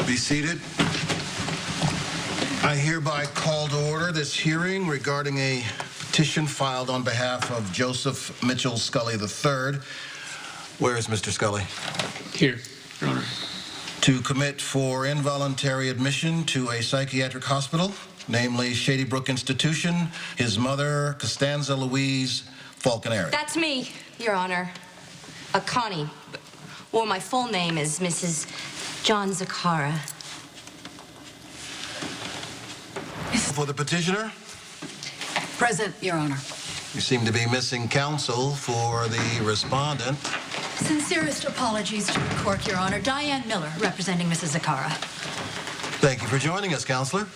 Be seated. I hereby call to order this hearing regarding a petition filed on behalf of Joseph Mitchell Scully III. Where is Mr. Scully? Here, Your Honor. To commit for involuntary admission to a psychiatric hospital, namely Shady Brook Institution, his mother, Costanza Louise Falconeri. That's me, Your Honor. Connie. Well, my full name is Mrs. John Zakara. For the petitioner, Present, Your Honor. you seem to be missing counsel for the respondent. Sincerest apologies to the court, Your Honor. Diane Miller, representing Mrs. Zakara. Thank you for joining us, Counselor.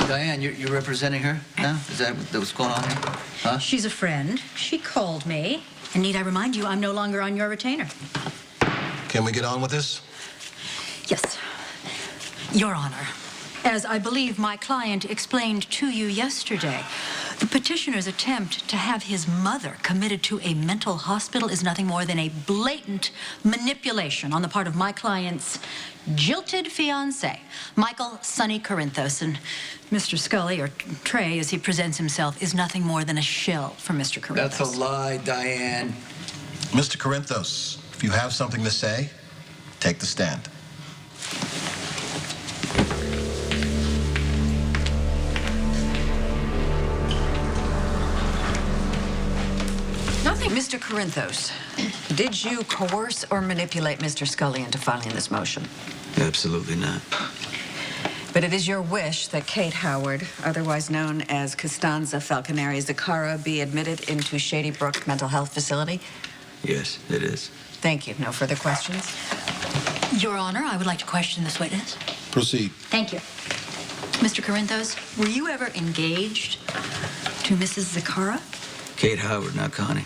Diane, you're representing her now? Is that what's going on here? Huh? She's a friend. She called me. And need I remind you, I'm no longer on your retainer. Can we get on with this? Yes. Your Honor, as I believe my client explained to you yesterday, the petitioner's attempt to have his mother committed to a mental hospital is nothing more than a blatant manipulation on the part of my client's jilted fiancé, Michael Sonny Corinthos. And Mr. Scully, or Trey as he presents himself, is nothing more than a shill for Mr. Corinthos. That's a lie, Diane. Mr. Corinthos, if you have something to say, take the stand. Nothing. Mr. Corinthos, did you coerce or manipulate Mr. Scully into filing this motion? Absolutely not. But it is your wish that Kate Howard, otherwise known as Costanza Falconeri Zakara, be admitted into Shady Brook Mental Health Facility? Yes, it is. Thank you. No further questions? Your Honor, I would like to question this witness. Proceed. Thank you. Mr. Corinthos, were you ever engaged to Mrs. Zakara? Kate Howard, not Connie.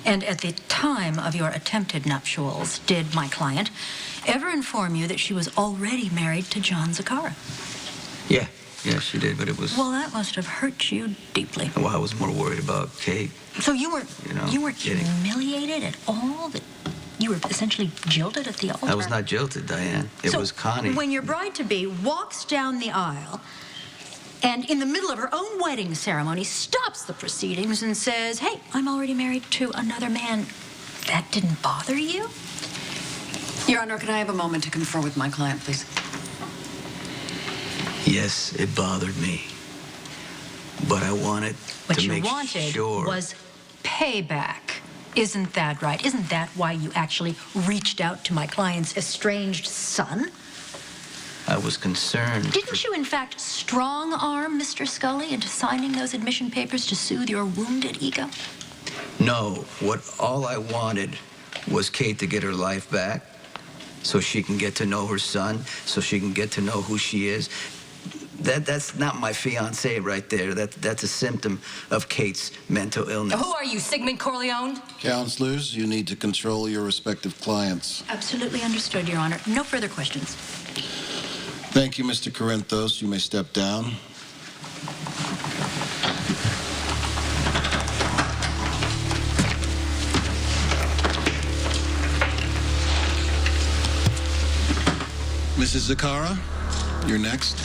And at the time of your attempted nuptials, did my client ever inform you that she was already married to John Zakara? Yeah, she did, but it was... Well, that must have hurt you deeply. Well, I was more worried about Kate. So you were kidding. humiliated at all? That you were essentially jilted at the altar? I was not jilted, Diane. It was Connie. When your bride-to-be walks down the aisle and in the middle of her own wedding ceremony stops the proceedings and says, hey, I'm already married to another man, that didn't bother you? Your Honor, can I have a moment to confer with my client, please? Yes, it bothered me. But I wanted What to you make wanted sure... was payback. Isn't that right? Isn't that why you actually reached out to my client's estranged son? I was concerned. Didn't you, in fact, strong-arm Mr. Scully into signing those admission papers to soothe your wounded ego? No, all I wanted was Kate to get her life back so she can get to know her son, so she can get to know who she is. That's not my fiancé right there. That's a symptom of Kate's mental illness. Who are you, Sigmund Corleone? Counselors, you need to control your respective clients. Absolutely understood, Your Honor. No further questions. Thank you, Mr. Corinthos. You may step down. Mrs. Zakara, you're next.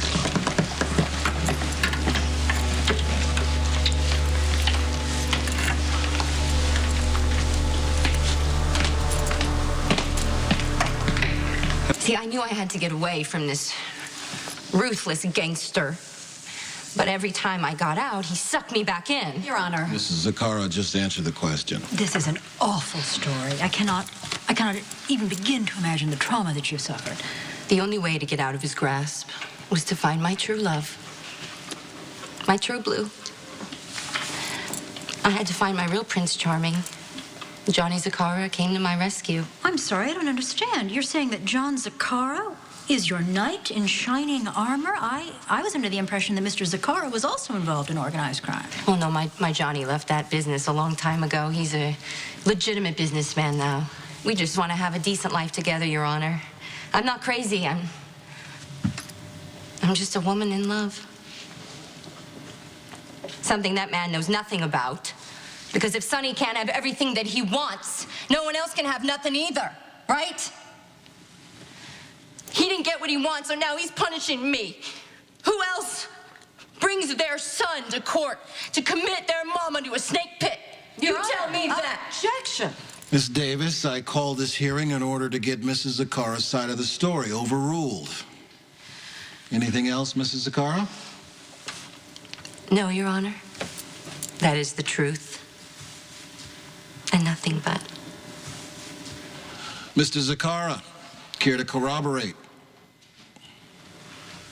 See, I knew I had to get away from this ruthless gangster. But every time I got out, he sucked me back in. Your Honor. Mrs. Zakara, just answer the question. This is an awful story. I cannot even begin to imagine the trauma that you suffered. The only way to get out of his grasp was to find my true love. My true blue. I had to find my real Prince Charming. Johnny Zakara came to my rescue. I'm sorry, I don't understand. You're saying that John Zakara is your knight in shining armor? I was under the impression that Mr. Zakara was also involved in organized crime. Oh, no, my Johnny left that business a long time ago. He's a legitimate businessman now. We just want to have a decent life together, Your Honor. I'm not crazy. I'm just a woman in love. Something that man knows nothing about. Because if Sonny can't have everything that he wants, no one else can have nothing either, right? He didn't get what he wants, so now he's punishing me. Who else brings their son to court to commit their mama to a snake pit? You tell me that. Objection. Ms. Davis, I called this hearing in order to get Mrs. Zakara's side of the story overruled. Anything else, Mrs. Zakara? No, Your Honor. That is the truth. And nothing but. Mr. Zakara, care to corroborate?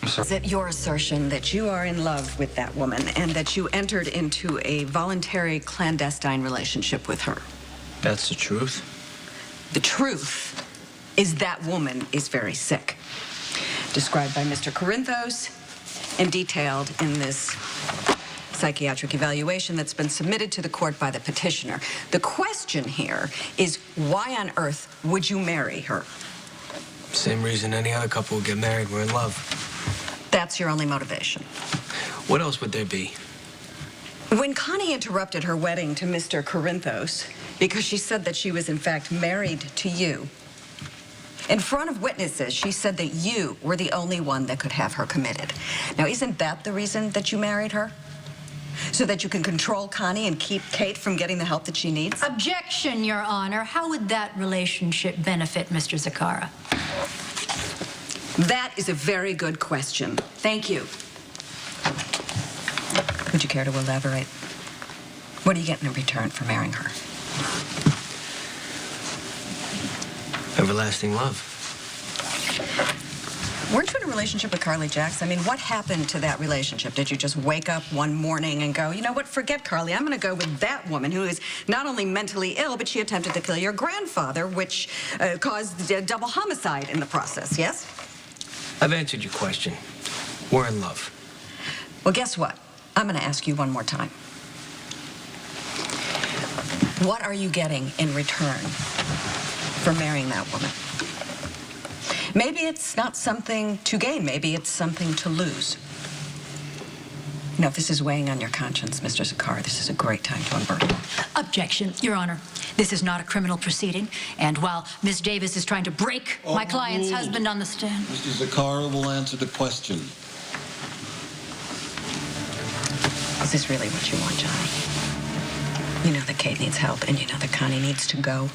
Is it your assertion that you are in love with that woman and that you entered into a voluntary clandestine relationship with her? That's the truth. The truth is that woman is very sick. Described by Mr. Corinthos and detailed in this psychiatric evaluation that's been submitted to the court by the petitioner. The question here is, why on earth would you marry her? Same reason any other couple would get married. We're in love. That's your only motivation. What else would there be? When Connie interrupted her wedding to Mr. Corinthos because she said that she was in fact married to you, in front of witnesses, she said that you were the only one that could have her committed. Now, isn't that the reason that you married her? So that you can control Connie and keep Kate from getting the help that she needs? Objection, Your Honor. How would that relationship benefit Mr. Zakara? That is a very good question. Thank you. Would you care to elaborate? What are you getting in return for marrying her? Everlasting love. Weren't you in a relationship with Carly Jacks? I mean, what happened to that relationship? Did you just wake up one morning and go, you know what, forget Carly, I'm going to go with that woman who is not only mentally ill, but she attempted to kill your grandfather, which caused a double homicide in the process, yes? I've answered your question. We're in love. Well, guess what? I'm going to ask you one more time. What are you getting in return for marrying that woman? Maybe it's not something to gain. Maybe it's something to lose. You know, if this is weighing on your conscience, Mr. Zakar, this is a great time to unburden it. Objection, Your Honor. This is not a criminal proceeding, and while Ms. Davis is trying to break my client's husband on the stand... Mr. Zakara will answer the question. Is this really what you want, Johnny? You know that Kate needs help, and you know that Connie needs to go.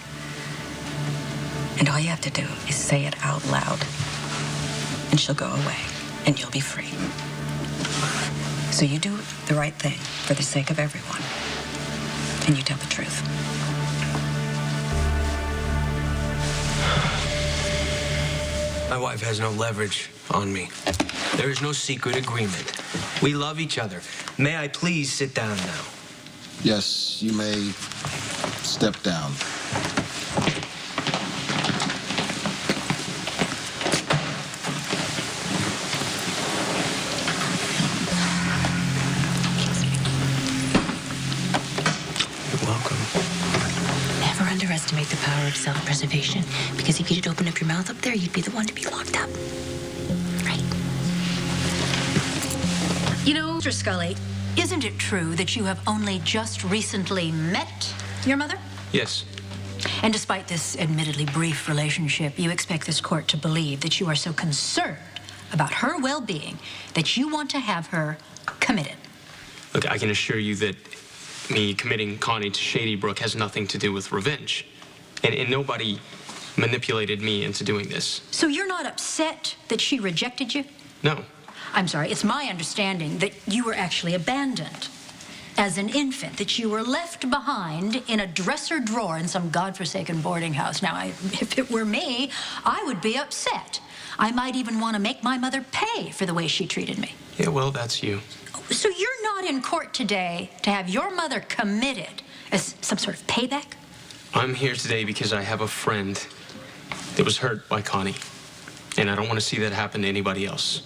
And all you have to do is say it out loud, and she'll go away, and you'll be free. So you do the right thing for the sake of everyone, and you tell the truth. My wife has no leverage on me. There is no secret agreement. We love each other. May I please sit down now? Yes, you may step down. You're welcome. Never underestimate the power of self-preservation, because if you'd open up your mouth up there, you'd be the one to be locked up. Right. You know, Mr. Scully, isn't it true that you have only just recently met your mother? Yes. And despite this admittedly brief relationship, you expect this court to believe that you are so concerned about her well-being that you want to have her committed. Look, I can assure you that me committing Connie to Shady Brook has nothing to do with revenge. And nobody manipulated me into doing this. So you're not upset that she rejected you? No. I'm sorry, it's my understanding that you were actually abandoned as an infant, that you were left behind in a dresser drawer in some godforsaken boarding house. Now, if it were me, I would be upset. I might even want to make my mother pay for the way she treated me. Yeah, well, that's you. So you're not in court today to have your mother committed as some sort of payback? I'm here today because I have a friend that was hurt by Connie. And I don't want to see that happen to anybody else.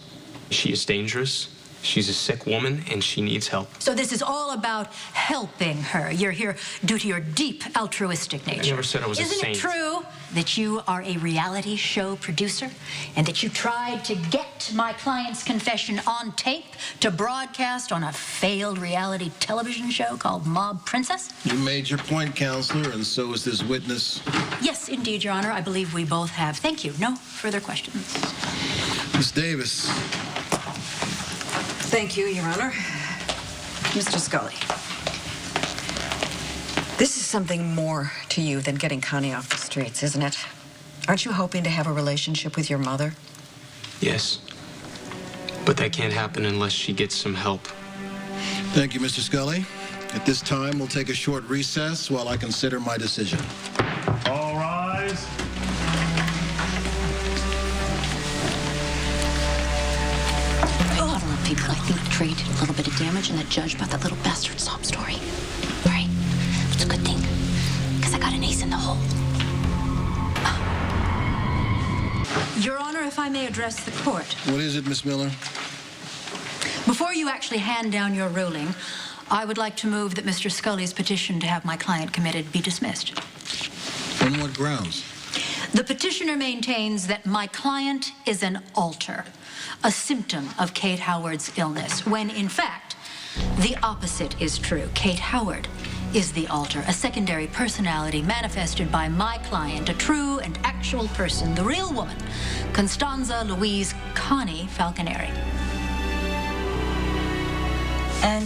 She is dangerous. She's a sick woman, and she needs help. So this is all about helping her. You're here due to your deep altruistic nature. I never said I was a Isn't saint. it true that you are a reality show producer and that you tried to get my client's confession on tape to broadcast on a failed reality television show called Mob Princess? You made your point, Counselor, and so is this witness. Yes, indeed, Your Honor. I believe we both have. Thank you. No further questions. Miss Davis. Thank you, Your Honor. Mr. Scully, this is something more to you than getting Connie off the streets, isn't it? Aren't you hoping to have a relationship with your mother? Yes. But that can't happen unless she gets some help. Thank you, Mr. Scully. At this time, we'll take a short recess while I consider my decision. All rise. A lot of people, I think, traded a little bit of damage, and the judge bought that little bastard sob story. All right? It's a good thing, because I got an ace in the hole. Your Honor, if I may address the court. What is it, Miss Miller? Before you actually hand down your ruling, I would like to move that Mr. Scully's petition to have my client committed be dismissed. On what grounds? The petitioner maintains that my client is an alter, a symptom of Kate Howard's illness, when in fact, the opposite is true. Kate Howard is the alter, a secondary personality manifested by my client, a true and actual person, the real woman, Constanza Louise Connie Falconeri. And